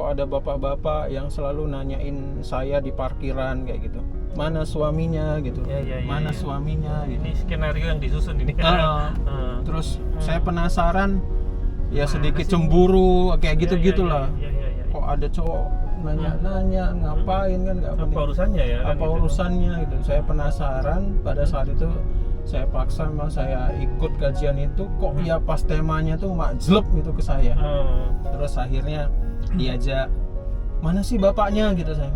kok ada bapak-bapak yang selalu nanyain saya di parkiran kayak gitu, mana suaminya gitu, mana suaminya gitu. Ini skenario yang disusun ini. Terus saya penasaran, ya sedikit cemburu kayak gitu gitulah. Kok ada cowok nanya-nanya ngapain kan, nggak penting. Apa urusannya ya? Apa kan urusannya gitu. Saya penasaran. Pada saat itu saya paksa mas saya ikut kajian itu, kok ya pas temanya tuh majlep gitu ke saya. Terus akhirnya diajak, mana sih bapaknya gitu saya.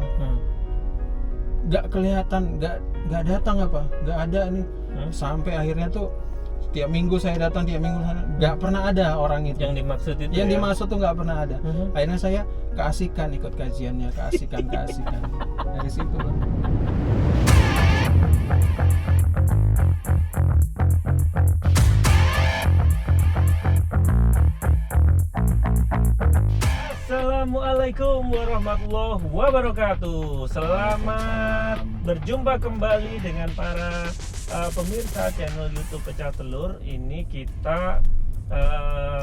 Nggak kelihatan, nggak datang apa, nggak ada nih. Sampai akhirnya tuh tiap minggu saya datang, tiap minggu sana, nggak pernah ada orang itu. Yang dimaksud itu. Yang dimaksud tuh nggak pernah ada. Akhirnya saya keasikan ikut kajiannya, keasikan. Dari situ Bang. Assalamualaikum warahmatullahi wabarakatuh. Selamat berjumpa kembali dengan para pemirsa channel YouTube Pecah Telur. Ini kita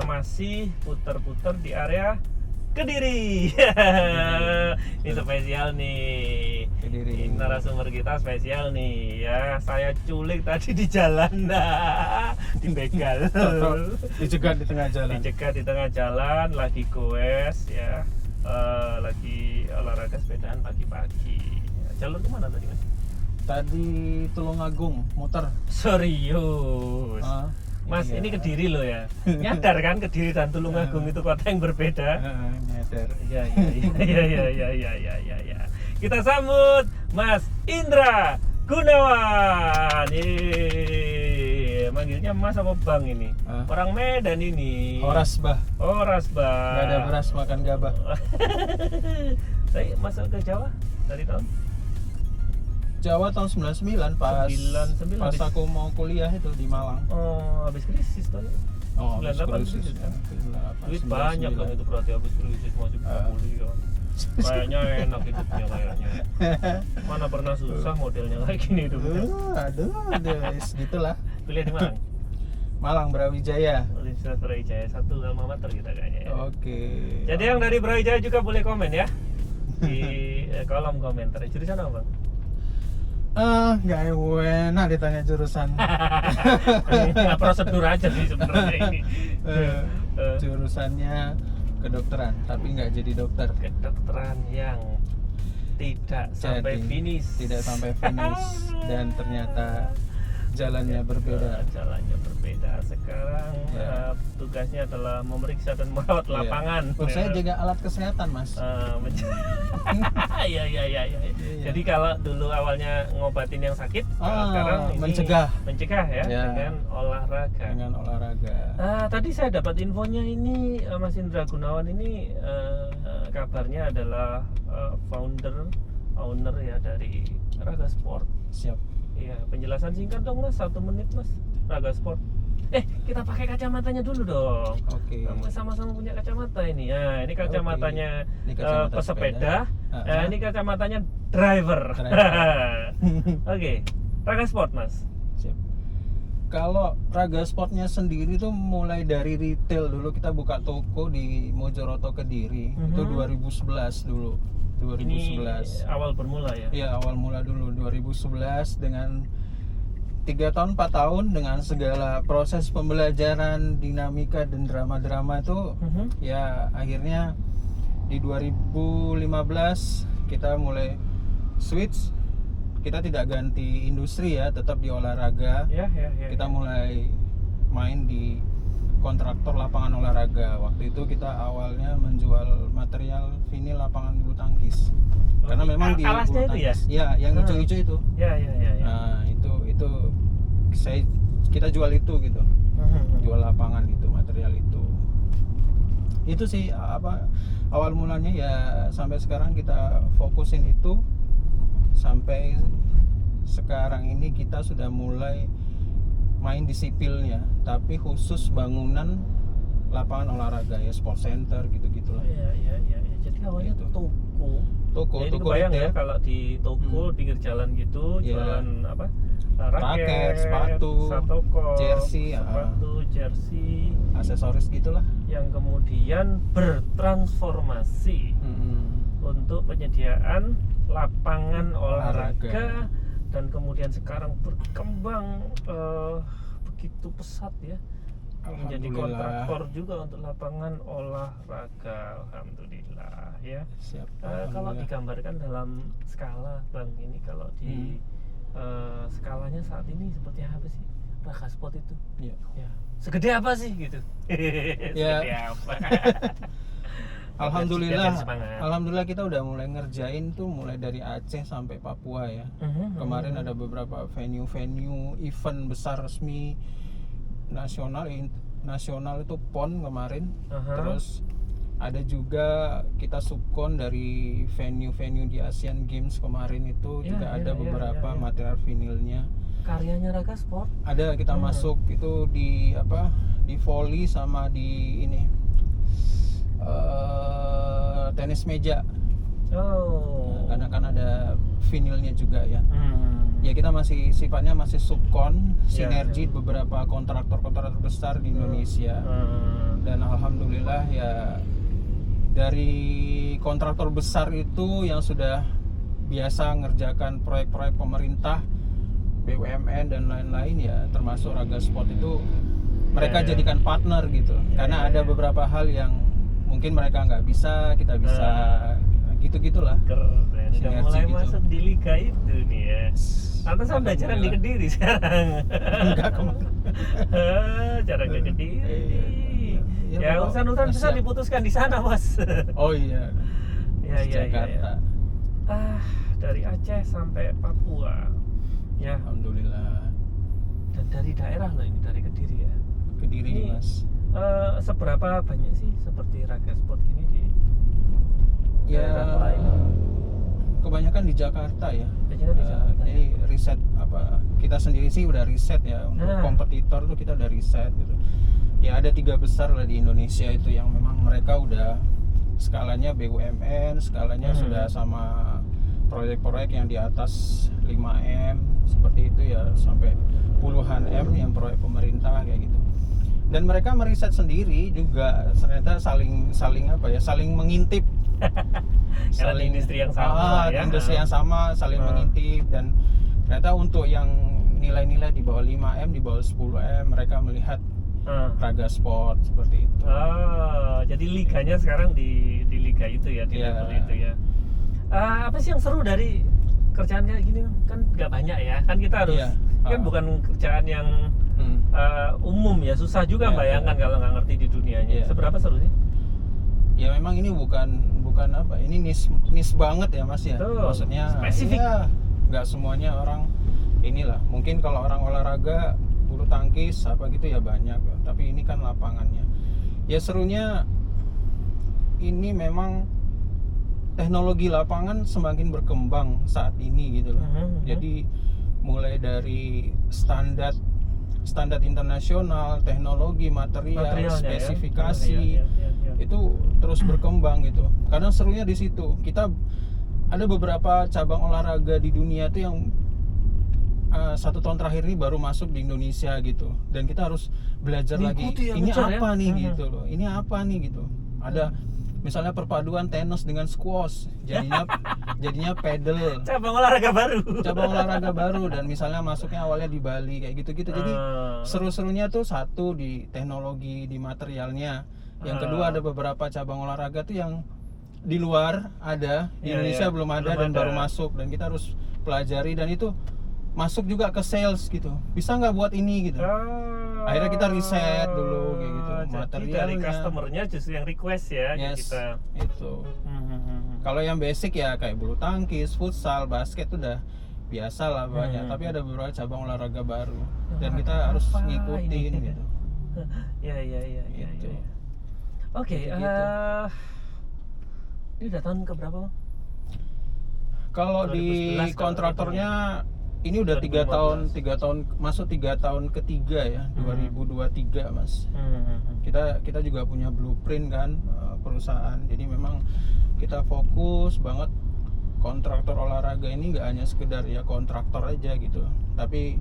masih putar-putar di area Kediri. Ini spesial nih. Kediri. Ini narasumber kita spesial nih ya. Saya culik tadi di jalan, dibegal. Dicegat di tengah jalan. Dicegat di tengah jalan, lagi goes ya. Lagi olahraga sepedaan pagi-pagi. Jalur kemana tadi mas? Tadi Tulungagung muter. Serius? Mas, iya. ini Kediri loh ya. Nyadar kan Kediri dan Tulungagung itu kota yang berbeda? Nyadar. Ya. Kita sambut Mas Indra Gunawan. Manggilnya Mas apa Bang ini? Orang Medan ini. Horas bah. Gak ada beras makan gabah. Saya masuk ke Jawa dari tahun Jawa tahun 99 pas 99. Pas aku mau kuliah itu di Malang. Oh, habis krisis tuh. Oh, 98 krisis kan. Duit banyak dong itu berarti habis krisis masih bisa kuliah. Kayaknya enak hidupnya kayaknya. Mana pernah susah modelnya kayak gini dulu. Aduh, gitulah. Kuliah di Malang. Malang Brawijaya. Universitas Brawijaya, satu alma mater kita kayaknya ya. Oke. Jadi yang dari Brawijaya juga boleh komen ya di kolom komentar. Jurusan apa, Bang? Nggak enak ditanya jurusan. Nggak prosedur aja sih sebenarnya ini. Jurusannya kedokteran, tapi nggak jadi dokter. Kedokteran yang tidak sampai finish. Tidak sampai finish dan ternyata jalannya berbeda. Jalannya berbeda. Sekarang tugasnya adalah memeriksa dan merawat lapangan. Saya jaga alat kesehatan, Mas. Iya. Jadi kalau dulu awalnya ngobatin yang sakit, sekarang ini mencegah ya, dengan olahraga. Tadi saya dapat infonya ini Mas Indra Gunawan ini kabarnya adalah owner ya dari Raga Sport. Siap. Iya, penjelasan singkat dong Mas, 1 menit Mas. Raga Sport. Kita pakai kacamatanya dulu dong. Oke. Sama-sama punya kacamata ini. Ya, ini kacamatanya Ini kacamata pesepeda. Ini kacamatanya driver. Oke. Raga Sport Mas. Siap. Kalau Raga Sportnya sendiri tuh mulai dari retail dulu, kita buka toko di Mojoroto Kediri. Itu 2011 dulu. 2011. Ini awal bermula ya? Iya, awal mula dulu 2011 dengan 3 tahun 4 tahun dengan segala proses pembelajaran, dinamika dan drama-drama itu ya akhirnya di 2015 kita mulai switch. Kita tidak ganti industri ya, tetap di olahraga. Kita mulai main di kontraktor lapangan olahraga. Waktu itu kita awalnya menjual material vinil lapangan bulu tangkis. Karena memang di bulu tangkis. Ya, yang hijau-hijau itu. Ya. Nah, itu kita jual itu gitu. Jual lapangan itu, material itu. Itu sih awal mulanya ya, sampai sekarang kita fokusin itu. Sampai sekarang ini kita sudah mulai main di sipilnya, tapi khusus bangunan lapangan olahraga ya, sport center gitu-gitulah. Iya. Jadi awalnya Gitu. Toko. Jadi kebayang ya kalau di toko pinggir jalan gitu, jualan apa? Raket, sepatu, jersey, jersey, aksesoris gitulah. Yang kemudian bertransformasi penyediaan lapangan olahraga dan kemudian sekarang berkembang begitu pesat ya, menjadi kontraktor juga untuk lapangan olahraga. Alhamdulillah ya. Kalau digambarkan dalam skala Bang, ini kalau di skalanya saat ini seperti apa sih Raga Sport itu? Ya. Segede apa sih gitu? Segede apa? Alhamdulillah kita udah mulai ngerjain tuh mulai dari Aceh sampai Papua ya. Kemarin ada beberapa venue event besar resmi nasional itu PON kemarin. Terus ada juga kita subkon dari venue di Asian Games kemarin itu juga ada beberapa material vinilnya. Karyanya Raga Sport. Ada kita masuk itu di volley sama di ini. Tenis meja. Karena kan ada vinilnya juga ya. Ya kita masih sifatnya masih subkon, sinergi beberapa kontraktor besar di Indonesia. Dan alhamdulillah ya dari kontraktor besar itu yang sudah biasa ngerjakan proyek-proyek pemerintah, BUMN dan lain-lain ya, termasuk Raga Sport itu mereka jadikan partner gitu. Karena ada beberapa hal yang mungkin mereka nggak bisa, kita bisa, gitu-gitulah. Keren, udah mulai gitu. masuk di liga itu nih ya. Pantesan belajaran di Kediri sekarang. Enggak kemana. Jarang ke Kediri. Ya urusan besar diputuskan di sana, Mas. Oh iya. Iya. Dari Aceh sampai Papua. Ya. Alhamdulillah. Dan dari daerah loh ini, dari Kediri ya. Kediri ini, Mas. Seberapa banyak sih seperti Raga Sport ini di daerah lain? Kebanyakan di Jakarta ya. Jadi riset kita sendiri sih udah riset ya untuk kompetitor tuh kita udah riset gitu. Ya ada 3 besar lah di Indonesia itu yang memang mereka udah skalanya BUMN, skalanya sudah sama proyek-proyek yang di atas 5M seperti itu ya, sampai puluhan M yang proyek pemerintah kayak gitu. Dan mereka meriset sendiri juga, ternyata saling mengintip. Saling industri yang sama ya. Industri yang sama saling mengintip, dan ternyata untuk yang nilai-nilai di bawah 5M, di bawah 10M mereka melihat Raga Sport seperti itu. Jadi liganya sekarang di liga itu ya, di level itu ya. Apa sih yang seru dari kerjaan kayak gini? Kan nggak banyak ya, kan kita harus kan bukan kerjaan yang umum ya, susah juga bayangkan kalau nggak ngerti di dunianya. Seberapa seru sih? Ya memang ini bukan ini niche banget ya Mas ya. Maksudnya spesifik. Ya, nggak semuanya orang inilah. Mungkin kalau orang olahraga bulu tangkis gitu ya banyak, tapi ini kan lapangannya. Ya serunya ini memang teknologi lapangan semakin berkembang saat ini gitu loh. Jadi mulai dari standar internasional, teknologi, material spesifikasi itu terus berkembang gitu. Karena serunya di situ. Kita ada beberapa cabang olahraga di dunia itu yang 1 tahun terakhir ini baru masuk di Indonesia gitu, dan kita harus belajar lagi ini apa nih gitu loh, ini apa nih gitu. Ada misalnya perpaduan tenis dengan squash, jadinya paddle, cabang olahraga baru dan misalnya masuknya awalnya di Bali kayak gitu-gitu. Jadi seru-serunya tuh satu di teknologi, di materialnya. Yang kedua ada beberapa cabang olahraga tuh yang di luar ada, di Indonesia belum ada dan baru masuk, dan kita harus pelajari, dan itu masuk juga ke sales gitu. Bisa nggak buat ini gitu. Akhirnya kita riset dulu kayak gitu. Materialnya. Dari customernya justru yang request ya. Kita. Itu. Kalau yang basic ya kayak bulu tangkis, futsal, basket udah biasa lah banyak. Tapi ada beberapa cabang olahraga baru dan kita harus ngikutin gitu. Ya. Gitu. Oke. Ini udah tahun keberapa Bang? Kalau di kontraktornya ini udah 3 tahun masuk 3 tahun ketiga ya, 2023 Mas. Kita juga punya blueprint kan perusahaan, jadi memang kita fokus banget. Kontraktor olahraga ini nggak hanya sekedar ya kontraktor aja gitu, tapi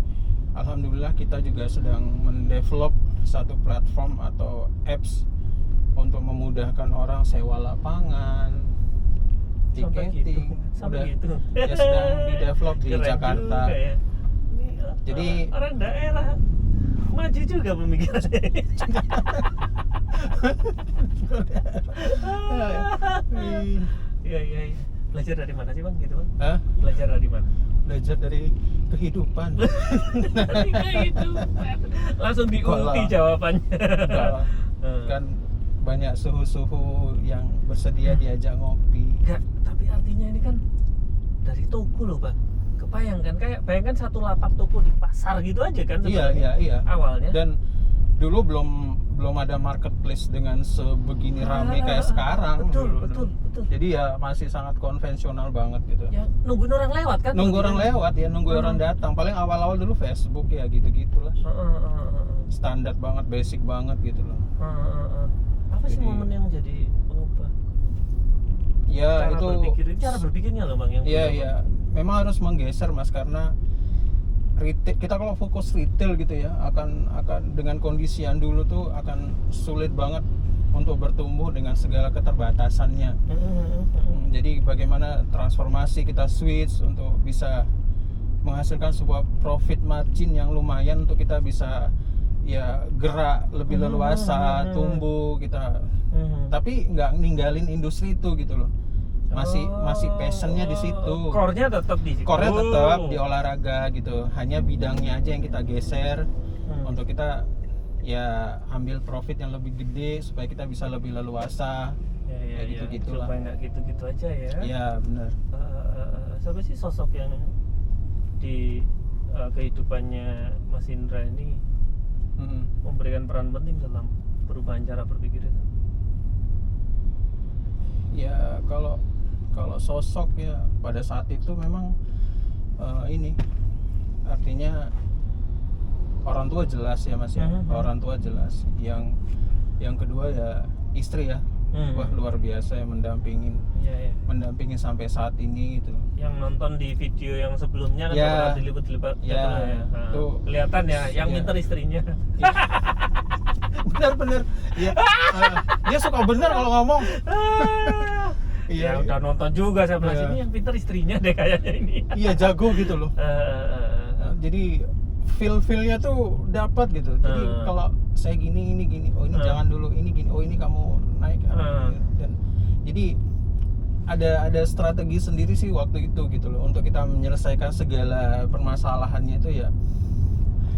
alhamdulillah kita juga sedang mendevelop satu platform atau apps untuk memudahkan orang sewa lapangan, tiketing sampai udah gitu. ya sedang di develop di Keren Jakarta. juga ya. Ini Jadi orang daerah maju juga pemikirannya. Iya. Belajar dari mana sih bang gitu bang? Hah? Belajar dari mana? Belajar dari kehidupan. Dari kehidupan. Langsung diulti jawabannya. Kan banyak suhu-suhu yang bersedia diajak ngopi. Enggak, tapi artinya ini kan dari toko loh bang. Kebayangkan kayak bayangkan satu lapak toko di pasar gitu aja kan? Iya. Awalnya. Dan dulu belum ada marketplace dengan sebegini rame kayak sekarang. Betul. Jadi ya masih sangat konvensional banget gitu. Ya nungguin orang lewat kan? Nunggu orang lewat ya, nunggu orang datang. Paling awal-awal dulu Facebook ya gitu-gitulah. Standar banget, basic banget gitu loh. Apa sih momen yang jadi pengubah? Ya cara berpikirnya loh bang yang. Iya. Memang harus menggeser mas, karena retail, kita kalau fokus retail gitu ya akan dengan kondisi yang dulu tuh akan sulit banget untuk bertumbuh dengan segala keterbatasannya. Jadi bagaimana transformasi kita switch untuk bisa menghasilkan sebuah profit margin yang lumayan untuk kita bisa ya gerak lebih leluasa, tumbuh kita. Tapi nggak ninggalin industri itu gitu loh. Masih passionnya di situ. Core-nya tetap di situ. Core-nya tetap di olahraga gitu. Hanya bidangnya aja yang kita geser untuk kita ya ambil profit yang lebih gede supaya kita bisa lebih leluasa. Ya gitu-gitu lah. Supaya nggak gitu-gitu aja ya. Iya benar. Siapa sih sosok yang di kehidupannya Mas Indra ini memberikan peran penting dalam perubahan cara berpikir itu? Ya kalau sosok ya pada saat itu memang ini artinya orang tua jelas ya mas ya. Orang tua jelas. Yang kedua ya istri ya. Wah luar biasa ya mendampingin mendampingin sampai saat ini gitu. Yang nonton di video yang sebelumnya kan pernah diliput-liput ya. Tuh, kelihatan ya yang minter istrinya. Bener ya. Dia suka bener kalau ngomong. Iya, udah nonton juga saya bilang ini yang pinter istrinya deh kayaknya ini. Iya jago gitu loh. Jadi feel-nya tuh dapat gitu. Jadi kalau saya gini, oh ini jangan dulu, ini gini, oh ini kamu naik. Dan jadi ada strategi sendiri sih waktu itu gitu loh untuk kita menyelesaikan segala permasalahannya itu ya.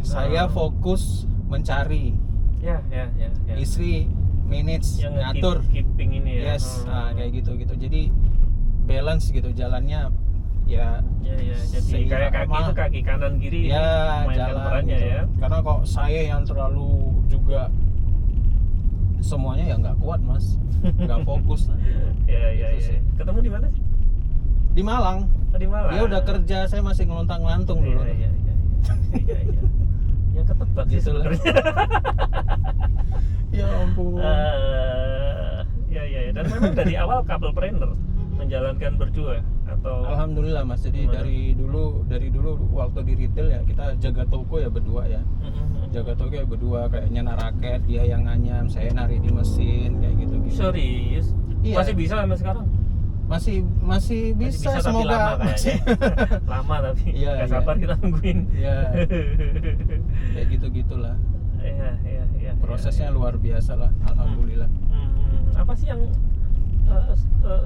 Saya fokus mencari. Ya. Istri manage, yang ngatur, keeping ini ya. Yes, kayak gitu. Jadi balance gitu jalannya ya. Jadi kayak kaki itu kaki kanan kiri ya jalan perannya gitu. Ya. Karena kok saya yang terlalu juga semuanya ya nggak kuat mas, nggak fokus nanti. Ya. Ketemu di mana sih? Di Malang. Di Malang. Dia udah kerja, saya masih ngelontang-lantung dulu. Iya. Ya ketebak sih sebenarnya. Ya ampun. Ya. Dan memang dari awal couple-planner menjalankan berdua atau? Alhamdulillah mas. Jadi dari dulu waktu di retail ya kita jaga toko ya berdua ya. Jaga toko ya berdua, kayak nyana raket, dia yang nganyam, saya narik di mesin kayak gitu. Serius? Iya. Masih bisa sampai sekarang? Masih bisa semoga lama masih lama tapi nggak sabar kita nungguin. Iya. Kayak gitulah. Iya. Prosesnya luar biasa lah, alhamdulillah. Apa sih yang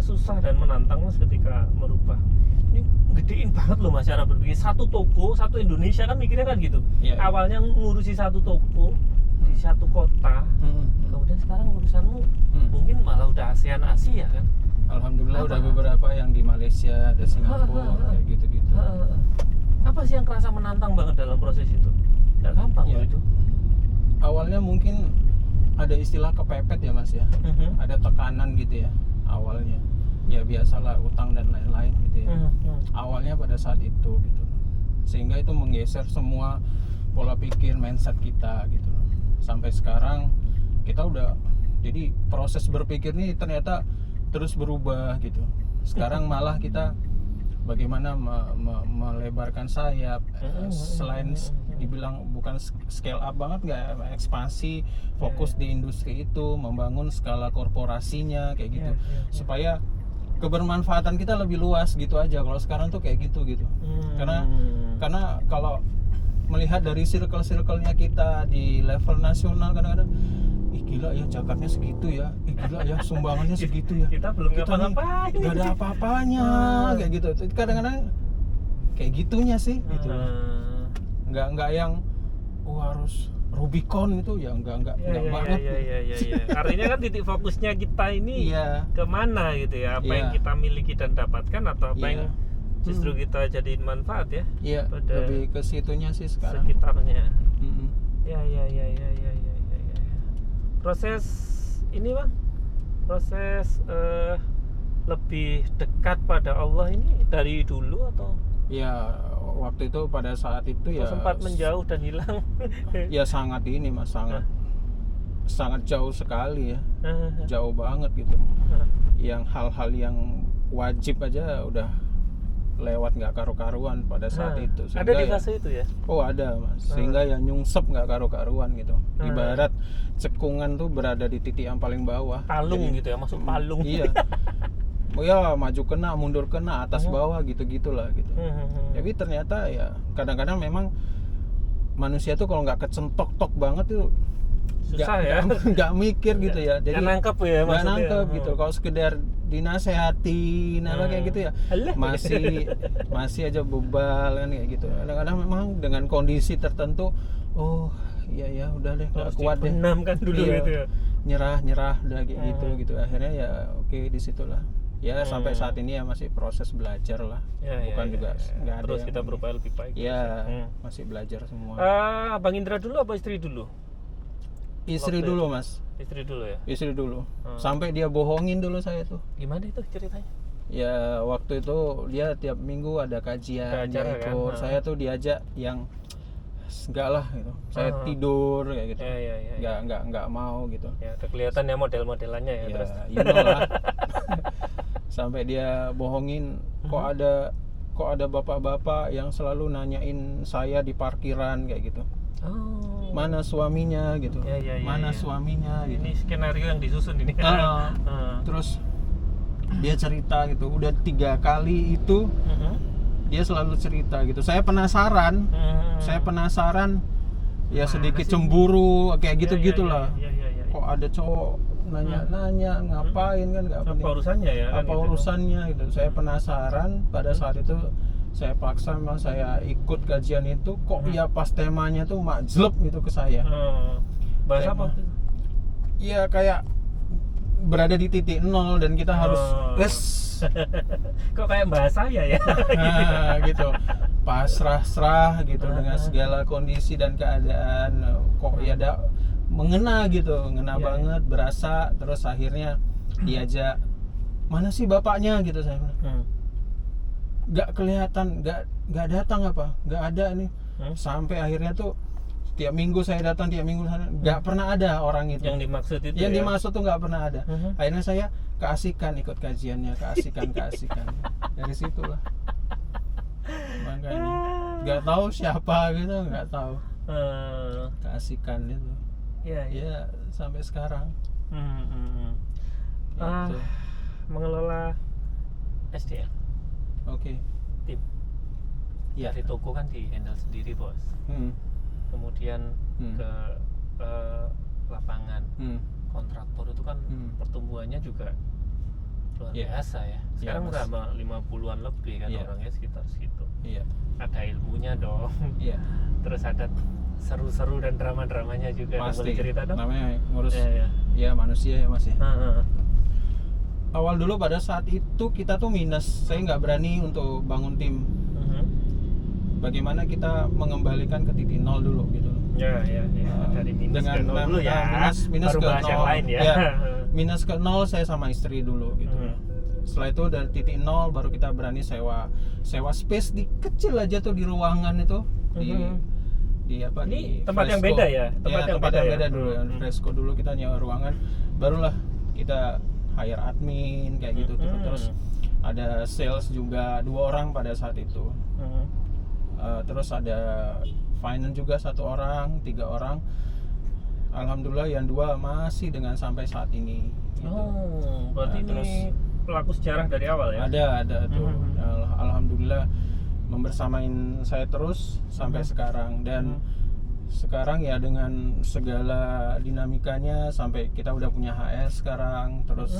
susah dan menantang mas ketika merubah? Ini gedein banget loh mas cara berpikir. Satu toko, satu Indonesia kan mikirnya kan gitu. Awalnya ngurusi satu toko di satu kota, kemudian sekarang urusanmu mungkin malah udah ASEAN Asia kan? Alhamdulillah udah beberapa yang di Malaysia, ada Singapura, kayak gitu-gitu. Apa sih yang kerasa menantang banget dalam proses itu? Nggak gampang loh itu. Awalnya mungkin ada istilah kepepet ya mas ya. Ada tekanan gitu ya awalnya. Ya biasalah utang dan lain-lain gitu ya. Awalnya pada saat itu gitu. Sehingga itu menggeser semua pola pikir, mindset kita gitu. Sampai sekarang kita udah, jadi proses berpikir nih ternyata terus berubah gitu. Sekarang malah kita bagaimana melebarkan sayap, selain dibilang bukan scale up banget, nggak ekspansi, fokus di industri itu, membangun skala korporasinya kayak gitu, supaya kebermanfaatan kita lebih luas gitu aja. Kalau sekarang tuh kayak gitu. Karena kalau melihat dari circle-nya kita di level nasional, kadang-kadang gila ya zakatnya segitu ya, gila ya sumbangannya segitu ya, kita belum ngapa-ngapain, nggak ada apa-apanya kayak gitu. Kadang-kadang kayak gitunya sih gitu. Nggak yang harus Rubicon itu ya, nggak banget. Iya. Artinya kan titik fokusnya kita ini kemana gitu ya, apa yang kita miliki dan dapatkan atau apa yang justru kita jadiin manfaat ya. Iya, lebih ke situnya sih sekarang. Sekitarnya. Ya. Proses ini Bang, proses lebih dekat pada Allah ini dari dulu atau? Ya, waktu itu pada saat itu ya sempat menjauh dan hilang. Ya sangat ini Mas, sangat jauh sekali ya. Jauh banget gitu. Yang hal-hal yang wajib aja udah lewat nggak karu-karuan pada saat itu. Ada di fase itu ya? Oh ada Mas, sehingga ya nyungsep nggak karu-karuan gitu. Ibarat cekungan tuh berada di titik yang paling bawah. Palung gitu ya, masuk palung. Iya. Oh ya, maju kena, mundur kena, atas bawah gitu-gitulah gitu. Tapi ternyata ya kadang-kadang memang manusia tuh kalau nggak kecentok-tok banget tuh susah nggak mikir gitu ya. Jadi nggak nangkep ya, nggak nangkep gitu. Kalau sekedar dinasehatin apa kayak gitu ya, masih aja bebal kan kayak gitu. Kadang-kadang memang dengan kondisi tertentu, iya udah deh, nggak kuat deh. Kan dulu gitu ya. Nyerah udah kayak gitu. Akhirnya ya oke, disitulah. Ya sampai saat ini ya masih proses belajar lah. Bukan juga nggak ada. Terus kita berupaya lebih baik. Ya masih belajar semua. Bang Indra dulu apa istri dulu? Istri dulu Mas. Istri dulu ya? Istri dulu. Sampai dia bohongin dulu saya tuh. Gimana itu ceritanya? Ya waktu itu dia tiap minggu ada kajian, dia ikut. Saya tuh diajak yang enggak lah gitu. Saya tidur kayak gitu. Enggak mau gitu. Ya, udah kelihatan ya model-modelannya ya, terus. You know lah. Sampai dia bohongin, kok ada bapak-bapak yang selalu nanyain saya di parkiran kayak gitu. Mana suaminya gitu. Mana suaminya gitu. Ini skenario yang disusun ini. Terus dia cerita gitu, udah 3 kali itu dia selalu cerita gitu. Saya penasaran, ya sedikit cemburu kayak gitu-gitulah. Kok ada cowok nanya-nanya ngapain kan, nggak penting. Apa urusannya ya? Apa urusannya gitu. Saya penasaran. Pada saat itu saya paksa, memang saya ikut kajian itu. Kok ya pas temanya tuh majleb gitu ke saya. Bahasa apa? Iya kayak berada di titik nol dan kita harus kok kayak bahasa ya? Nah, gitu. Pasrah gitu dengan segala kondisi dan keadaan. Kok ya ada mengena banget, berasa. Terus akhirnya diajak, mana sih bapaknya gitu saya bilang. Nggak kelihatan, nggak datang apa, nggak ada nih. Sampai akhirnya tuh tiap minggu saya datang, nggak pernah ada orang itu. Yang dimaksud itu. Yang dimaksud tuh nggak pernah ada. Akhirnya saya keasikan ikut kajiannya, keasikan. Dari situlah. Makanya nggak tahu siapa gitu, nggak tahu. Keasikan itu. Ya sampai sekarang. Gitu. Mengelola SDM. Oke. Tim. Dari toko kan di handle sendiri bos. Kemudian ke lapangan. Kontraktor itu kan pertumbuhannya juga luar biasa ya. Sekarang udah 50-an lebih kan orangnya sekitar segitu. Ada ilmunya dong. Terus ada seru-seru dan drama-dramanya juga. Pasti. Boleh cerita dong? Namanya ngurus manusia ya Mas ya. Awal dulu pada saat itu kita tuh minus. Saya nggak berani untuk bangun tim. Bagaimana kita mengembalikan ke titik nol dulu gitu. Dari minus dengan ke nol dulu ya. Minus baru ke bahas nol. Yang lain ya. Minus ke nol saya sama istri dulu gitu. Setelah itu dari titik nol baru kita berani sewa space di kecil aja tuh di ruangan itu di apa ini di tempat Fresco. yang beda ya? Tempat yang beda dulu. Fresco dulu kita nyewa ruangan, barulah kita hire admin kayak gitu. Terus ada sales juga 2 orang pada saat itu. Terus ada finance juga 1 orang, 3 orang. Alhamdulillah yang 2 masih dengan sampai saat ini gitu. Berarti terus ini pelaku sejarah dari awal ya? Ada tuh. Alhamdulillah membersamain saya terus sampai sekarang, dan sekarang ya dengan segala dinamikanya sampai kita udah punya HR sekarang, terus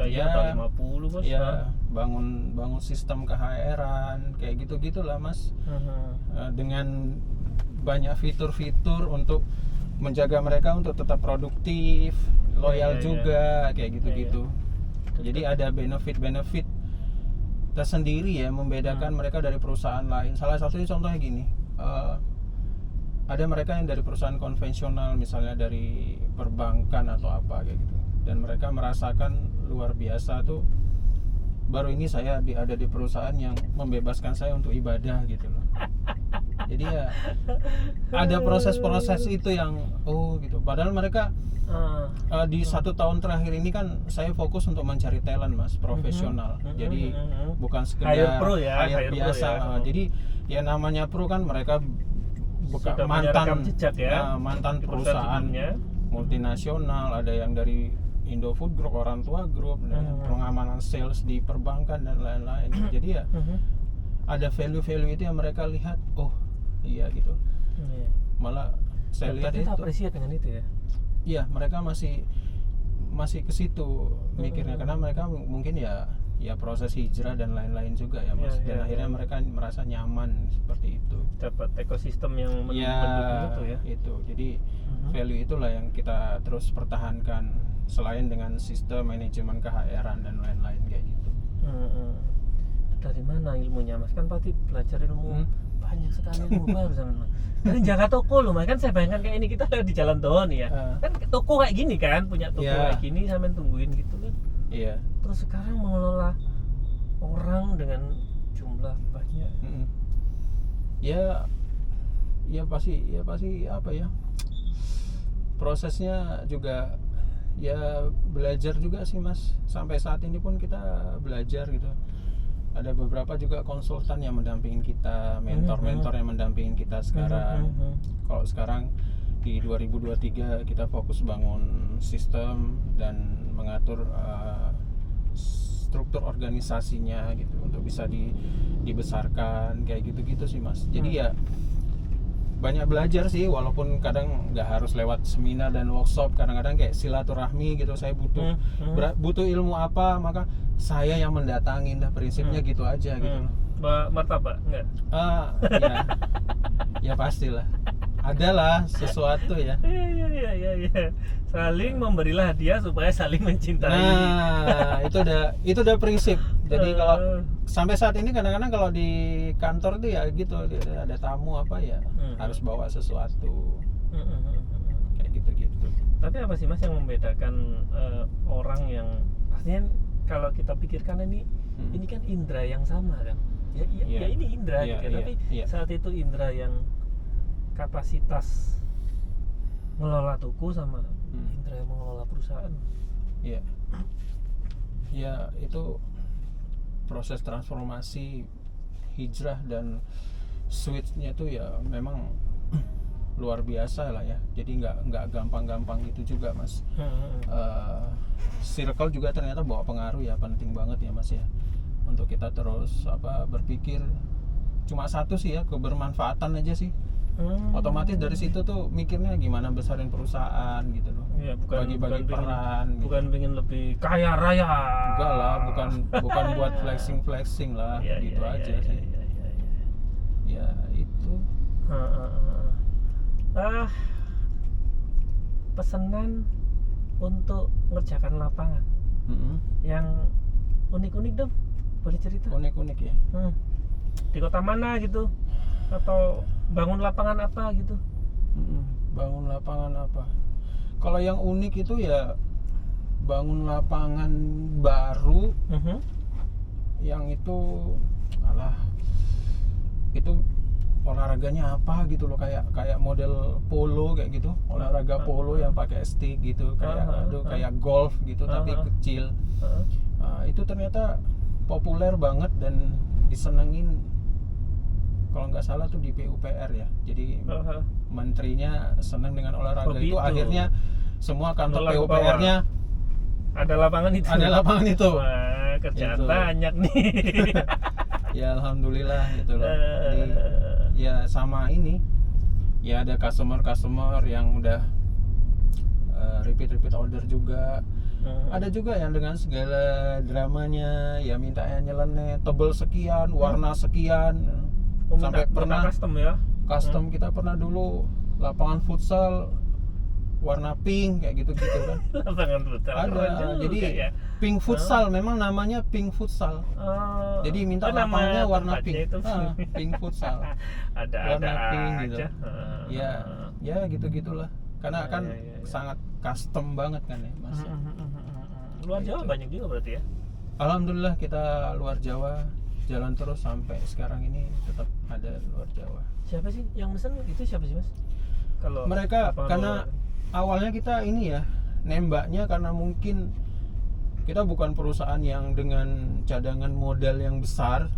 ya 50 bos, ya bangun sistem ke-HR-an kayak gitu-gitulah Mas. Dengan banyak fitur-fitur untuk menjaga mereka untuk tetap produktif, loyal juga kayak gitu-gitu. Jadi ada benefit tersendiri ya membedakan mereka dari perusahaan lain. Salah satunya contohnya gini, ada mereka yang dari perusahaan konvensional, misalnya dari perbankan atau apa kayak gitu, dan mereka merasakan luar biasa tuh, baru ini saya ada di perusahaan yang membebaskan saya untuk ibadah gitu loh. Jadi ya ada proses-proses itu yang gitu. Padahal mereka di 1 tahun terakhir ini kan saya fokus untuk mencari talent Mas, profesional. Jadi bukan sekedar hire biasa. Jadi ya namanya pro kan mereka mantan perusahaan multinasional, ada yang dari Indofood Group, Orang Tua Group, pengamanan sales di perbankan dan lain-lain. Jadi ya ada value-value itu yang mereka lihat, iya gitu. Malah saya lihat itu apresiat dengan itu ya. Iya, mereka masih ke situ mikirnya, karena mereka mungkin ya proses hijrah dan lain-lain juga ya Mas. Dan akhirnya mereka merasa nyaman seperti itu. Dapat ekosistem yang mendukung itu ya. Itu. Jadi value itulah yang kita terus pertahankan, selain dengan sistem manajemen ke-HR-an dan lain-lain kayak gitu. Dari mana ilmunya Mas? Kan pasti belajar ilmu banyak sekali ilmu baru sama Mas. Dari jaga toko loh Mas, kan saya bayangkan kayak ini kita di Jalan Doa nih ya. Kan toko kayak gini kan, punya toko kayak gini sampai tungguin gitu kan. Iya. Terus sekarang mengelola orang dengan jumlah banyak. Ya pasti apa ya? Prosesnya juga ya belajar juga sih Mas. Sampai saat ini pun kita belajar gitu. Ada beberapa juga konsultan yang mendampingin kita, mentor-mentor yang mendampingin kita sekarang. Kalau sekarang di 2023 kita fokus bangun sistem dan mengatur struktur organisasinya gitu untuk bisa dibesarkan kayak gitu-gitu sih Mas. Jadi ya banyak belajar sih, walaupun kadang nggak harus lewat seminar dan workshop, kadang-kadang kayak silaturahmi gitu. Saya butuh ilmu apa, maka saya yang mendatangin, dah prinsipnya gitu aja gitu. Martabak enggak? Ya pastilah. Adalah sesuatu ya. Iya. Saling memberilah hadiah supaya saling mencintai. Nah, itu udah prinsip. Jadi kalau sampai saat ini kadang-kadang kalau di kantor itu ya gitu, ada tamu apa ya harus bawa sesuatu. Kayak gitu-gitu. Tapi apa sih Mas yang membedakan orang yang artinya kalau kita pikirkan ini kan indera yang sama kan? Ya ini indera gitu. Tapi saat itu indera yang kapasitas mengelola toko sama indra yang mengelola perusahaan. Iya. Ya itu proses transformasi hijrah dan switch-nya tuh ya memang luar biasa lah ya. Jadi nggak gampang-gampang gitu juga Mas. Circle juga ternyata bawa pengaruh ya, penting banget ya Mas ya. Untuk kita terus berpikir cuma satu sih ya, kebermanfaatan aja sih. Otomatis dari situ tuh mikirnya gimana besarin perusahaan gitu loh. Ya, bagi-bagi peran. Bukan pengen lebih kaya raya. Enggak lah, bukan buat flexing lah, gitu aja sih. Ya itu. Pesanan untuk mengerjakan lapangan. Yang unik-unik dong, boleh cerita? Unik-unik ya. Di kota mana gitu? Atau bangun lapangan apa gitu? Bangun lapangan apa? Kalau yang unik itu ya bangun lapangan baru, yang itu olahraganya apa gitu loh, kayak model polo kayak gitu, olahraga polo yang pakai stick gitu, kayak golf gitu tapi kecil. Itu ternyata populer banget dan disenengin. Kalau nggak salah tuh di PUPR ya, jadi menterinya senang dengan olahraga itu. Akhirnya semua kantor PUPR-nya ada lapangan itu. Ada lapangan itu. kerjaan Itu. banyak nih. Ya alhamdulillah gitu loh. Jadi, ya sama ini ya ada customer yang udah repeat order juga. Ada juga yang dengan segala dramanya ya minta nyeleneh tebel sekian, warna sekian. Sampai pernah custom ya. Custom kita pernah dulu lapangan futsal warna pink kayak gitu-gitu kan. Lapangan futsal. Ada. Jadi ya. Pink futsal memang namanya pink futsal. Jadi minta lapangannya warna pink. Pink futsal. Ada warna pink aja. gitu. Ya gitu-gitulah. Karena kan sangat custom banget kan ya, Mas. Luar Jawa banyak juga berarti ya? Alhamdulillah kita luar Jawa jalan terus sampai sekarang ini tetap ada luar Jawa. Siapa sih yang mesen itu siapa sih Mas? Kalau mereka karena awalnya kita ini ya nembaknya karena mungkin kita bukan perusahaan yang dengan cadangan modal yang besar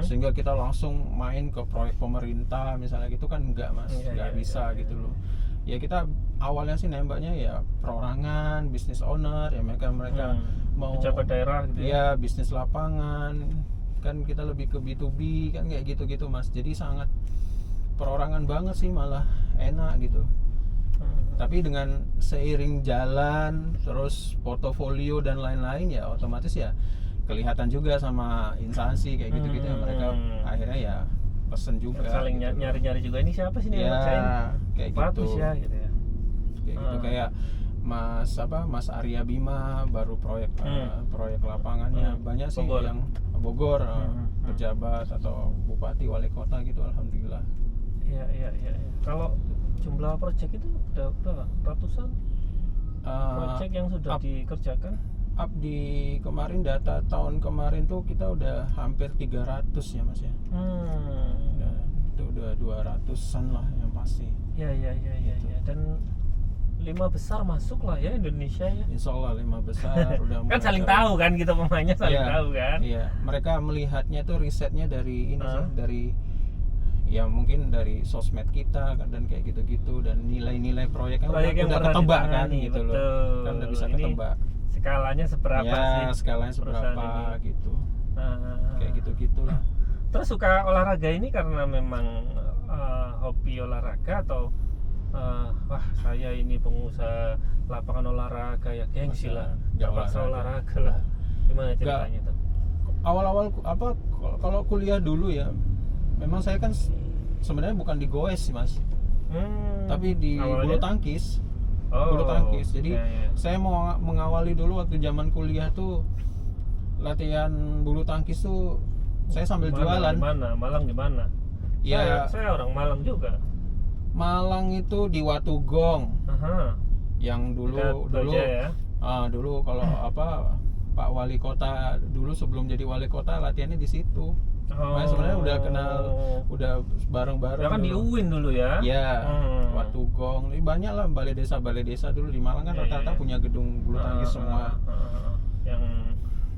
sehingga kita langsung main ke proyek pemerintah misalnya gitu kan enggak Mas, enggak bisa gitu loh. Ya kita awalnya sih nembaknya ya perorangan, business owner ya mereka mau pejabat daerah gitu ya bisnis lapangan kan kita lebih ke B2B kan kayak gitu-gitu Mas. Jadi sangat perorangan banget sih malah enak gitu. Tapi dengan seiring jalan terus portofolio dan lain-lain ya otomatis ya kelihatan juga sama instansi kayak gitu-gitu ya mereka akhirnya ya pesen juga saling gitu nyari-nyari juga ini siapa sih nih ya, yang kayak bagus gitu ya gitu ya. Kayak gitu kayak Mas Arya Bima baru proyek lapangannya banyak sih Bogor. yang Bogor pejabat atau bupati wali kota gitu alhamdulillah. Iya. Kalau jumlah proyek itu udah berapa? Ratusan proyek yang sudah dikerjakan? Up di kemarin data tahun kemarin tuh kita udah hampir 300 ya Mas ya. Itu udah 200-an lah yang pasti. Iya. Dan 5 besar masuk lah ya Indonesia ya. Insya Allah 5 besar udah kan saling tahu kan kita pemainnya saling tahu kan. Iya, mereka melihatnya tuh risetnya dari ini sih, dari ya mungkin dari sosmed kita kan dan kayak gitu-gitu dan nilai-nilai proyeknya udah ketebak kan gitu loh. Kan udah bisa ketebak. Skalanya seberapa sih? Ya, skalanya seberapa gitu. Kayak gitu-gitulah. Terus suka olahraga ini karena memang hobi olahraga atau wah saya ini pengusaha lapangan olahraga ya gengsi lah, nggak paksa olahraga lah. Gimana ceritanya tuh? Awal-awal kalau kuliah dulu ya, memang saya kan sebenarnya bukan di goes sih Mas, tapi di bulu tangkis. Bulu tangkis. Jadi saya mau mengawali dulu waktu zaman kuliah tuh latihan bulu tangkis tuh saya sambil jualan. Di mana? Malang di mana? Ya, saya orang Malang juga. Malang itu di Watugong. Yang dulu ya? Dulu kalau Pak Wali Kota dulu sebelum jadi wali kota latihannya di situ. Sebenarnya udah kenal, udah bareng-bareng. Ya kan di UIN dulu ya? Iya, Watugong. Banyak lah balai desa dulu di Malang kan rata-rata punya gedung bulu tangkis semua. Yang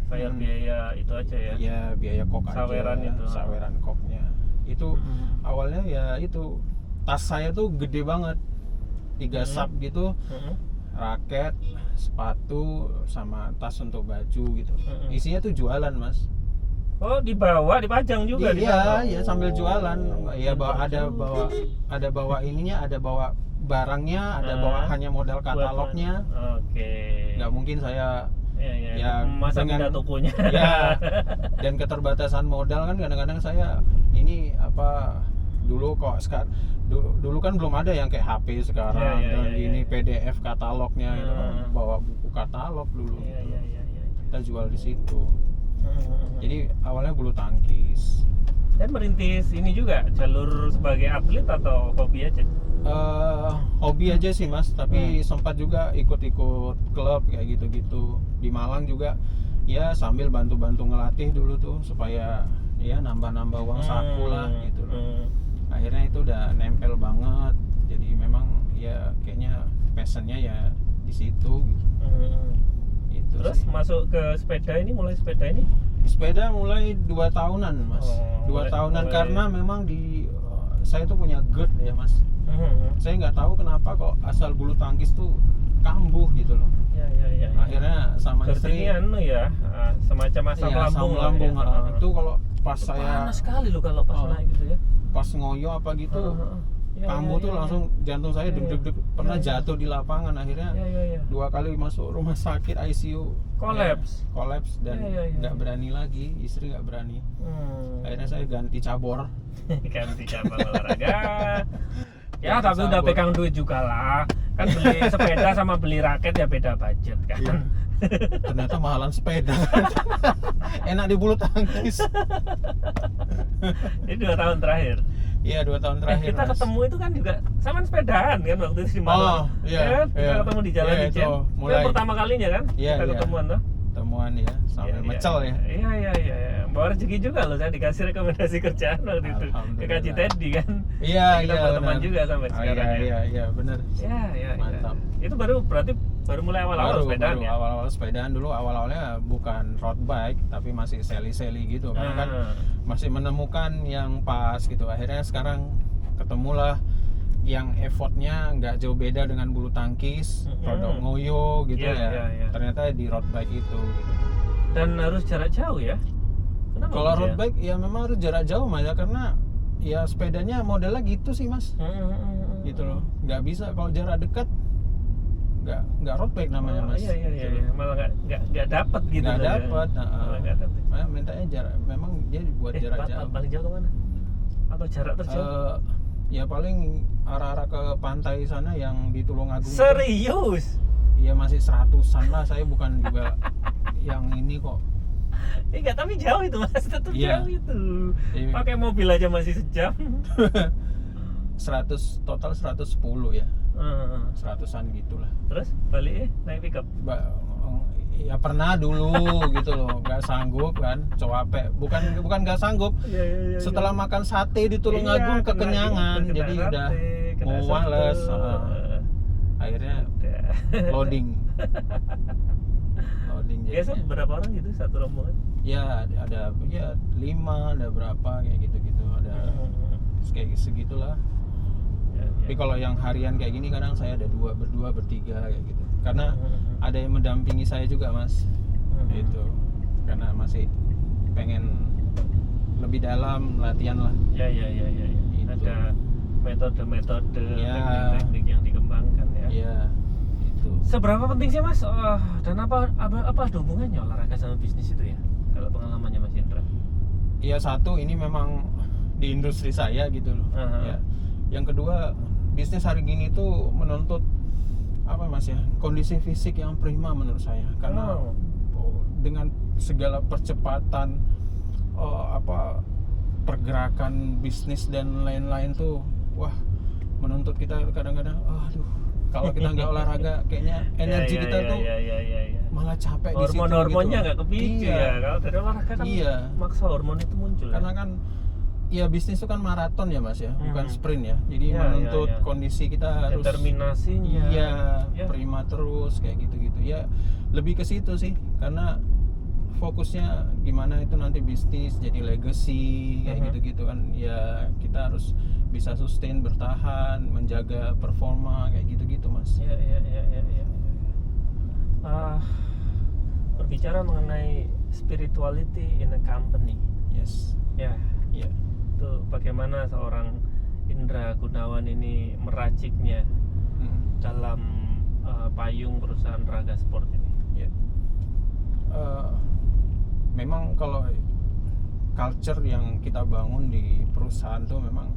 bayar biaya itu aja ya? Iya, biaya kok saweran aja. Itu. Saweran koknya. Itu awalnya ya itu tas saya tuh gede banget. 3 sap gitu. Raket, sepatu sama tas untuk baju gitu. Isinya tuh jualan, Mas. Oh, dibawa, dipajang juga di sana. Iya, sambil jualan. Ya ada bawa ininya, ada bawa barangnya, ada bawa hanya modal katalognya. Oke. Nggak mungkin saya ya masa dengan tokonya. Ya. Dan keterbatasan modal kan kadang-kadang saya ini dulu dulu kan belum ada yang kayak HP sekarang dan ini PDF katalognya gitu kan, bawa buku katalog dulu. Kita jual di situ. Jadi awalnya bulu tangkis. Dan merintis ini juga jalur sebagai atlet atau hobi aja? Hobi aja sih Mas, tapi sempat juga ikut-ikut klub kayak gitu-gitu. Di Malang juga ya sambil bantu-bantu ngelatih dulu tuh supaya ya nambah-nambah uang saku lah gitu loh. Akhirnya itu udah nempel banget. Jadi memang ya kayaknya passionnya ya di situ gitu. Terus sih. Masuk ke sepeda ini, mulai sepeda ini? Sepeda mulai 2 tahunan Mas. 2 tahunan karena memang saya tuh punya GERD ya Mas. Saya nggak tahu kenapa kok asal bulu tangkis tuh kambuh gitu loh. Akhirnya sama istri ya, semacam asam lambung ya. Itu kalau pas saya panas sekali loh kalau pas naik gitu ya. Pas ngoyo apa gitu, kambuh tuh langsung jantung saya deg-deg. Pernah jatuh di lapangan, akhirnya 2 kali masuk rumah sakit ICU, kolaps dan nggak berani lagi, istri nggak berani. Akhirnya saya ganti cabur olahraga. Ya tapi udah pegang duit juga lah, kan beli sepeda sama beli raket ya beda budget kan. Ternyata mahalan sepeda. Enak di bulu tangkis. Ini 2 tahun terakhir. Iya 2 tahun terakhir. Kita ketemu itu kan juga sama sepedaan kan waktu itu di Malang. Kita ketemu di Jalan Ijen. Itu pertama kalinya kan kita ketemuan tuh. Ketemuan ya, sampai mecel ya. Iya. Bawa rezeki juga loh, saya dikasih rekomendasi kerjaan waktu itu ke Kaji Teddy kan. Iya. Kita berteman juga sampai sekarang. Iya benar. Iya. Mantap. Itu berarti baru mulai awal-awal sepedaan ya? Awal-awal sepedaan dulu, awalnya bukan road bike tapi masih seli-seli gitu. Karena kan masih menemukan yang pas gitu. Akhirnya sekarang ketemulah yang effortnya nggak jauh beda dengan bulu tangkis, rodok ngoyo gitu ya. Ternyata di road bike itu gitu. Dan harus jarak jauh ya? Kenapa? Kalau road bike ya memang harus jarak jauh Mas ya, karena ya sepedanya modelnya gitu sih Mas. Gitu loh. Nggak bisa kalau jarak dekat nggak road bike namanya Mas. Iya. Malah nggak dapat gitu. Nggak dapat. Malah nggak dapat. Mintanya jarak, memang dia buat jarak jauh. Paling jauh kemana? Atau jarak terjauh? Ya paling arah-arah ke pantai sana yang di Tulungagung. Serius? Iya masih 100-an lah, saya bukan juga yang ini kok. Enggak, tapi jauh itu Mas, tetap jauh itu. Pakai mobil aja masih sejam. 100 total 110 ya. 100-an gitulah. Terus balik naik pickup. Ya pernah dulu gitu loh, nggak sanggup kan, capek. Bukan nggak sanggup. Setelah makan sate di Tulungagung kekenyangan, jadi udah males. Akhirnya loading. Biasa berapa orang gitu satu rombongan? Ya ada 5, ada berapa kayak gitu-gitu, ada kayak segitulah. Tapi kalau yang harian kayak gini kadang saya ada berdua, bertiga kayak gitu. Karena ada yang mendampingi saya juga Mas. Itu karena masih pengen lebih dalam latihan lah. Ya. Gitu. Ada metode-metode, teknik-teknik yang dikembangkan ya. Iya. Itu. Seberapa penting sih Mas? Dan apa ada hubungannya olahraga sama bisnis itu ya? Kalau pengalamannya Mas Indra? Iya, satu ini memang di industri saya gitu loh. Ya. Yang kedua, bisnis hari gini tuh menuntut apa Mas ya, kondisi fisik yang prima menurut saya, karena dengan segala percepatan pergerakan bisnis dan lain-lain tuh, wah menuntut kita kadang-kadang kalau kita nggak olahraga kayaknya energi kita tuh malah capek di situ. Hormonnya nggak kepicu ya, kalau dari olahraga kan maksa hormon itu muncul. Karena kan ya bisnis itu kan maraton ya Mas ya, bukan sprint ya. Jadi menuntut kondisi kita harus determinasinya. Prima terus kayak gitu-gitu. Ya lebih ke situ sih, karena fokusnya gimana itu nanti bisnis jadi legacy kayak gitu-gitu kan. Ya kita harus bisa sustain, bertahan, menjaga performa kayak gitu-gitu Mas. Iya. Berbicara mengenai spirituality in a company. Yes. Ya. Itu bagaimana seorang Indra Gunawan ini meraciknya dalam payung perusahaan Raga Sport ini. Memang kalau culture yang kita bangun di perusahaan tuh memang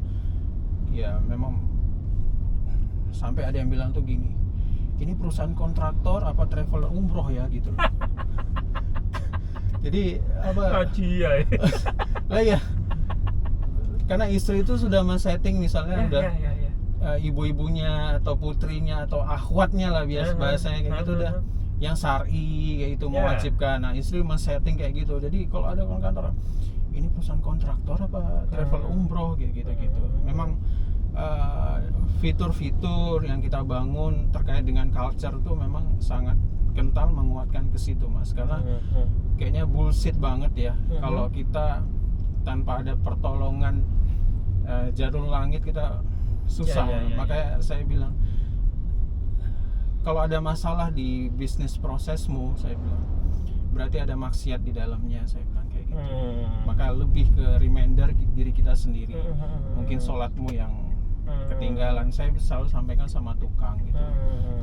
sampai ada yang bilang tuh gini, ini perusahaan kontraktor apa traveler umroh ya gitu loh. Jadi apa? Haji ya. Lah ya. Karena istri itu sudah men-setting misalnya ibu-ibunya atau putrinya atau akhwatnya lah bahasanya kayak gitu udah yang syar'i kayak itu mewajibkan. Nah, istri men-setting kayak gitu. Jadi kalau ada orang kantor, ini perusahaan kontraktor apa travel umroh kayak gitu-gitu. Memang fitur-fitur yang kita bangun terkait dengan culture itu memang sangat kental menguatkan ke situ Mas. Karena kayaknya bullshit banget ya kalau kita tanpa ada pertolongan jarum langit kita susah. Makanya saya bilang kalau ada masalah di bisnis prosesmu, saya bilang, berarti ada maksiat di dalamnya, saya bilang kayak gitu. Maka lebih ke reminder diri kita sendiri. Mungkin sholatmu yang ketinggalan, saya selalu sampaikan sama tukang gitu.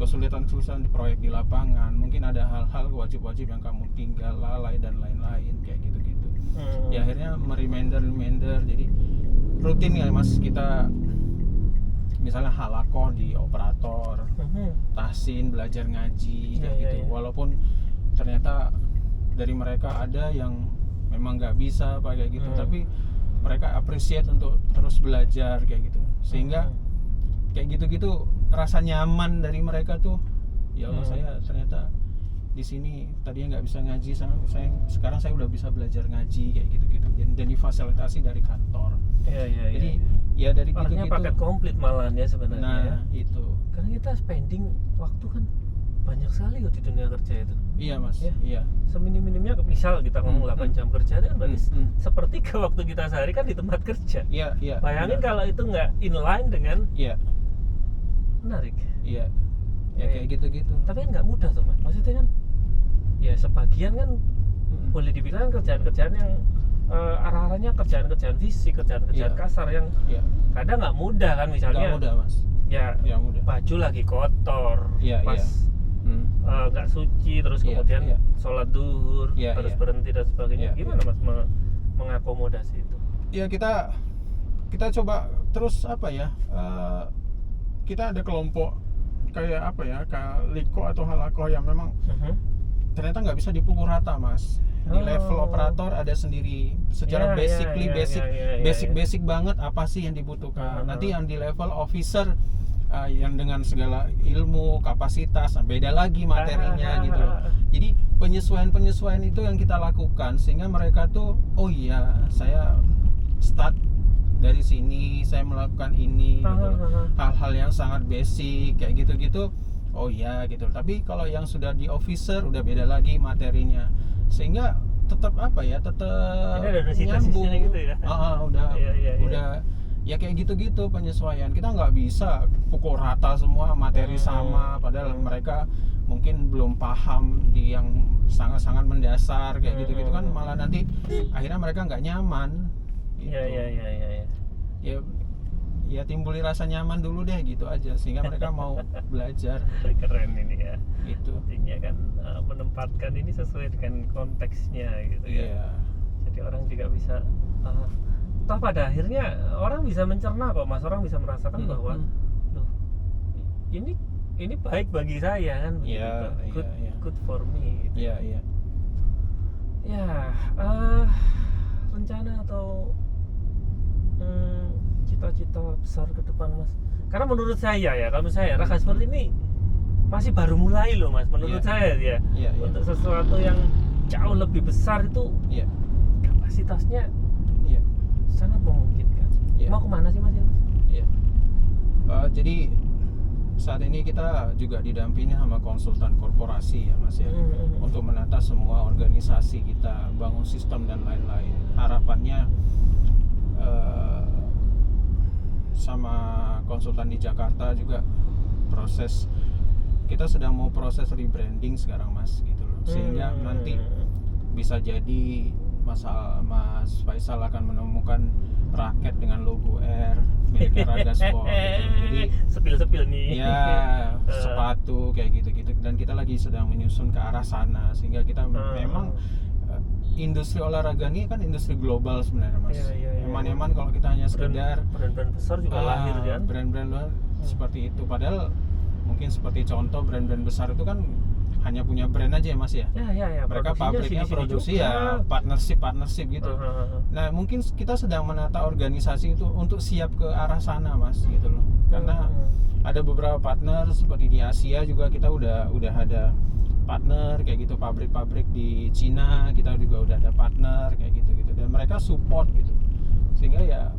Kesulitan-kesulitan di proyek di lapangan, mungkin ada hal-hal wajib-wajib yang kamu tinggal, lalai dan lain-lain kayak gitu-gitu. Ya akhirnya reminder, jadi rutin ya Mas, kita misalnya halakoh di operator, tahsin, belajar ngaji kayak gitu. Walaupun ternyata dari mereka ada yang memang nggak bisa kayak gitu, tapi mereka appreciate untuk terus belajar kayak gitu, sehingga kayak gitu-gitu rasa nyaman dari mereka tuh, ya Allah saya ternyata di sini tadinya nggak bisa ngaji, sekarang saya udah bisa belajar ngaji kayak gitu-gitu, dan difasilitasi dari kantor. Jadi ya dari gitu-gitu. Paket komplit malahan ya sebenarnya. Nah itu. Karena kita spending waktu kan banyak sekali di dunia kerja itu. Iya Mas. Ya? Iya. Seminim-minimnya misal kita ngomong 8 jam kerja itu kan berarti sepertiga waktu kita sehari kan di tempat kerja. Iya. Bayangin kalau itu nggak inline dengan. Iya. Menarik. Iya. Ya kayak gitu-gitu. Tapi kan nggak mudah tuh Mas. Maksudnya kan ya sebagian kan boleh dibilang kerjaan-kerjaan yang arah-arahnya kerjaan-kerjaan fisik, kerjaan-kerjaan kasar yang kadang nggak mudah kan, misalnya. Nggak mudah Mas. Ya mudah. Baju lagi kotor, pas nggak suci, terus kemudian sholat duhur, harus berhenti dan sebagainya. Gimana Mas mengakomodasi itu? Ya kita coba terus apa ya? Kita ada kelompok kayak apa ya, kayak liko atau halakoh yang memang ternyata nggak bisa dipukul rata Mas. Di level operator ada sendiri secara basic banget apa sih yang dibutuhkan. Nanti yang di level officer yang dengan segala ilmu, kapasitas, beda lagi materinya gitu loh. Jadi penyesuaian itu yang kita lakukan sehingga mereka tuh, oh iya saya start dari sini, saya melakukan ini gitu. Hal-hal yang sangat basic kayak gitu-gitu, oh iya gitu. Tapi kalau yang sudah di officer udah beda lagi materinya, sehingga tetap apa ya, tetap nyambung gitu ya. Udah ya kayak gitu-gitu penyesuaian. Kita nggak bisa pukul rata semua materi sama, padahal mereka mungkin belum paham di yang sangat-sangat mendasar kayak gitu-gitu kan, malah nanti akhirnya mereka nggak nyaman gitu. Ya timbuli rasa nyaman dulu deh gitu aja, sehingga mereka mau belajar. Keren ini ya. Itu intinya kan menempatkan ini sesuai dengan konteksnya gitu ya. Jadi orang juga bisa toh pada akhirnya orang bisa mencerna kok Mas, orang bisa merasakan bahwa loh ini baik bagi saya kan, good for me gitu. Rencana atau cita-cita besar ke depan Mas, karena menurut saya ya, kalau saya Raga seperti ini masih baru mulai loh Mas, menurut saya ya. Untuk sesuatu yang jauh lebih besar itu kapasitasnya sangat memungkinkan. Mau kemana sih Mas ya? Jadi saat ini kita juga didampingi sama konsultan korporasi ya Mas ya, untuk menata semua organisasi kita, bangun sistem dan lain-lain. Harapannya sama konsultan di Jakarta juga kita sedang mau proses rebranding sekarang Mas gitu loh, sehingga nanti bisa jadi Mas Faisal akan menemukan raket dengan logo R milik Raga Sport gitu. Jadi sepil nih ya sepatu kayak gitu-gitu, dan kita lagi sedang menyusun ke arah sana, sehingga kita memang industri olahraga ini kan industri global sebenarnya Mas. Eman-eman kalau kita hanya sekedar brand-brand besar juga lahir kan, brand-brand seperti itu, padahal mungkin seperti contoh brand-brand besar itu kan hanya punya brand aja ya Mas ya. Mereka pabriknya produksi juga. Partnership gitu. Nah mungkin kita sedang menata organisasi itu untuk siap ke arah sana Mas gitu loh. Karena ada beberapa partner seperti di Asia juga, kita udah ada partner kayak gitu, pabrik-pabrik di Cina kita juga udah ada partner kayak gitu, dan mereka support gitu, sehingga ya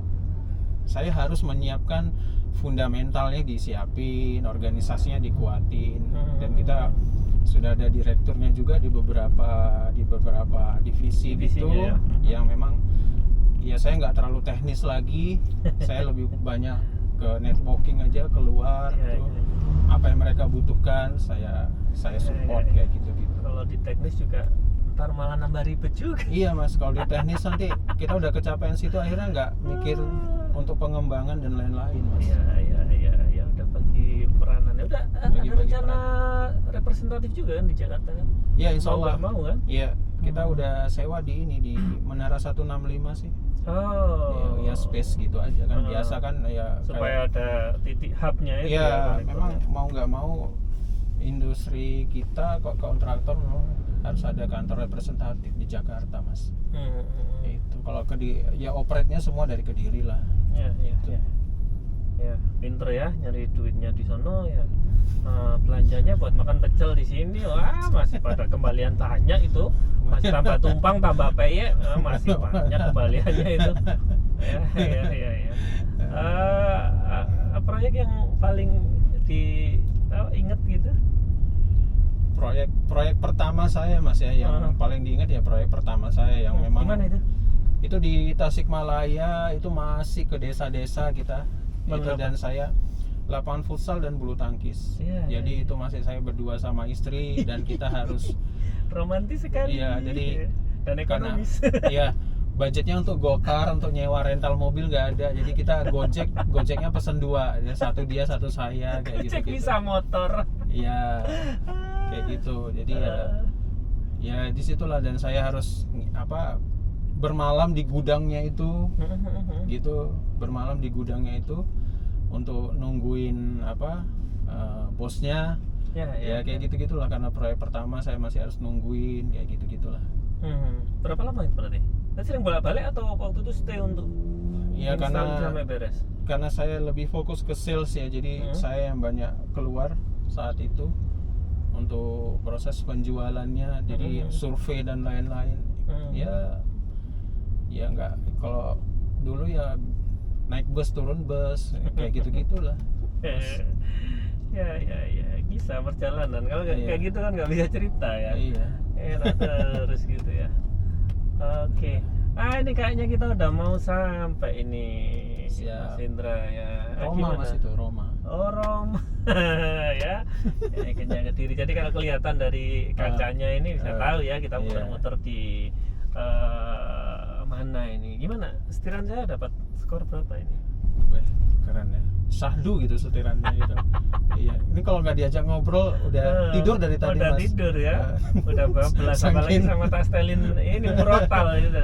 saya harus menyiapkan fundamentalnya, disiapin, organisasinya dikuatin, dan kita sudah ada direkturnya juga di beberapa divisi gitu yang memang ya saya nggak terlalu teknis lagi, saya lebih banyak ke networking aja keluar tuh. Apa yang mereka butuhkan saya support kayak gitu. Kalau di teknis juga ntar malah nambah ribet juga. Iya Mas, kalau di teknis nanti kita udah kecapean situ akhirnya nggak mikir untuk pengembangan dan lain-lain Mas. Iya udah bagi peranannya. Udah ada rencana representatif juga kan di Jakarta kan? Iya insya Allah. Mau kan? Iya kita udah sewa di Menara 165 sih. Oh. Ya space gitu aja kan biasa kan ya. Supaya ada titik hubnya itu. Iya memang mau nggak mau industri kita kok kontraktor memang harus ada kantor representatif di Jakarta Mas. Itu kalau ya operate-nya semua dari Kediri lah. Ya pinter ya nyari duitnya di sono ya. Belanjanya buat makan pecel di sini wah masih pada kembalian banyak itu, masih tambah tumpang tambah peyek masih banyak kembaliannya itu. Ya. Proyek yang paling diinget gitu? Proyek pertama saya Mas ya yang paling diingat ya proyek pertama saya yang memang. Gimana itu? Itu di Tasikmalaya, itu masih ke desa-desa kita. Itu dan saya lapangan futsal dan bulu tangkis. Jadi itu masih saya berdua sama istri dan kita harus romantis sekali. Iya, jadi dan ekonomis. Iya, budgetnya untuk gokar, untuk nyewa rental mobil nggak ada. Jadi kita gojeknya pesen 2, satu dia satu saya kayak gitu. Gojek bisa motor. Iya, kayak gitu. Jadi ya disitulah dan saya harus bermalam di gudangnya itu, gitu, bermalam di gudangnya itu untuk nungguin bosnya. Ya kayak gitu-gitulah karena proyek pertama saya masih harus nungguin kayak gitu-gitulah. Berapa lama itu berarti? Saya sering bolak-balik atau waktu itu stay untuk install sampai beres? Karena saya lebih fokus ke sales ya, jadi saya yang banyak keluar saat itu untuk proses penjualannya, jadi survei dan lain-lain. Ya nggak, kalau dulu ya naik bus turun bus kayak gitu-gitulah. Ya bisa perjalanan kalau kayak gitu kan nggak bisa cerita ya. Enak terus gitu ya. Oke. Ini kayaknya kita udah mau sampai ini. Mas Indra ya. Roma Mas itu Roma. Oh Roma ya. Kayaknya Kediri. Jadi kalau kelihatan dari kacanya ini bisa tahu ya kita muter-muter di mana ini. Gimana? Setiran saya dapat skor berapa ini? Wih, keren ya. Syahdu gitu setirannya itu. Iya. Ini kalau nggak diajak ngobrol udah tidur dari tadi udah Mas. Tidur ya. Udah bablas apalagi sama tastelin ini murotal gitu.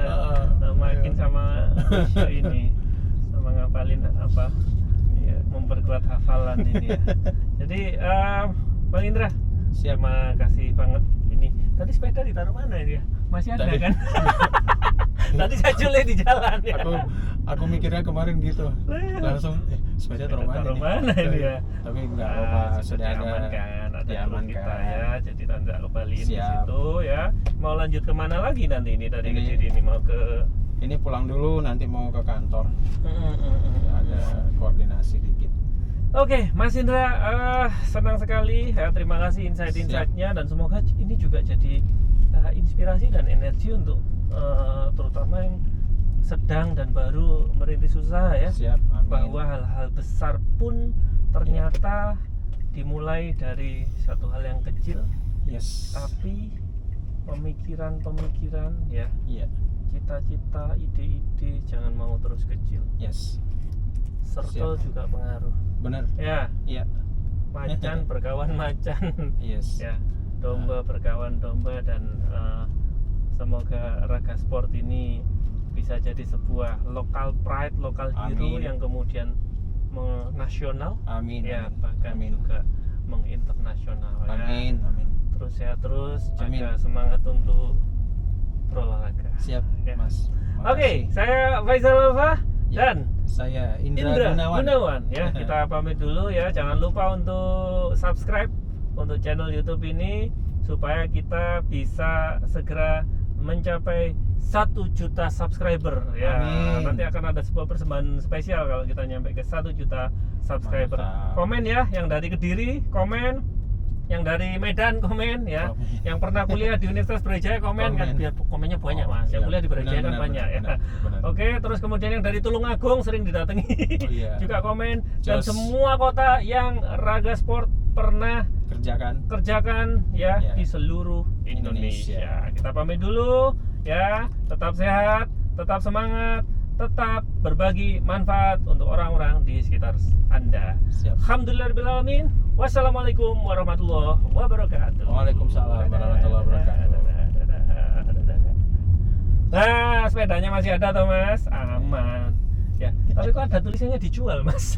Makin sama ini sama ngapalin memperkuat hafalan ini ya. Jadi Bang Indra, terima kasih banget ini. Tadi sepeda ditaruh mana ini ya? Masih ada kan? Tadi saya culik di jalan ya. Aku mikirnya kemarin gitu. Langsung sepeda taruh mana ini ya? Tapi enggak apa, sudah ada diamankan kita ya. Jadi nanti kembaliin di situ ya. Mau lanjut kemana lagi nanti ini dari Kediri ini mau ke ini pulang dulu nanti mau ke kantor. Ada koordinasi dikit. Oke, Mas Indra, senang sekali ya, terima kasih insight-insightnya dan semoga ini juga jadi inspirasi dan energi untuk terutama yang sedang dan baru merintis usaha ya. Siap, amin. Bahwa hal-hal besar pun ternyata dimulai dari satu hal yang kecil. Tapi pemikiran ya. Cita-cita, ide-ide jangan mau terus kecil. Circle juga pengaruh. Benar. Ya. Macan berkawan macan. Ya. Domba berkawan domba dan semoga Raga Sport ini bisa jadi sebuah local pride, local hero yang kemudian nasional. Ya, bahkan juga menginternasional. Amin. Terus jaga semangat untuk berolahraga. Siap, ya. Mas. Oke, saya Faisal Alfa dan saya Indra Gunawan. Ya, kita pamit dulu ya. Jangan lupa untuk subscribe untuk channel YouTube ini supaya kita bisa segera mencapai 1 juta subscriber ya. Amin. Nanti akan ada sebuah persembahan spesial kalau kita nyampe ke 1 juta subscriber. Mantap. Komen ya yang dari Kediri, komen yang dari Medan komen ya, yang pernah kuliah di Universitas Brawijaya komen kan, biar komennya banyak Mas. Yang kuliah di Brawijaya kan banyak ya. Oke, terus kemudian yang dari Tulungagung sering didatangi juga komen, dan semua kota yang Raga Sport pernah kerjakan ya di seluruh Indonesia. Kita pamit dulu ya, tetap sehat, tetap semangat, tetap berbagi manfaat untuk orang-orang di sekitar Anda. Alhamdulillahirrahmanirrahim. Wassalamualaikum warahmatullahi wabarakatuh. Waalaikumsalam warahmatullahi wabarakatuh. Nah, sepedanya masih ada toh Mas? Aman. Ya, tapi kok ada tulisannya dijual Mas?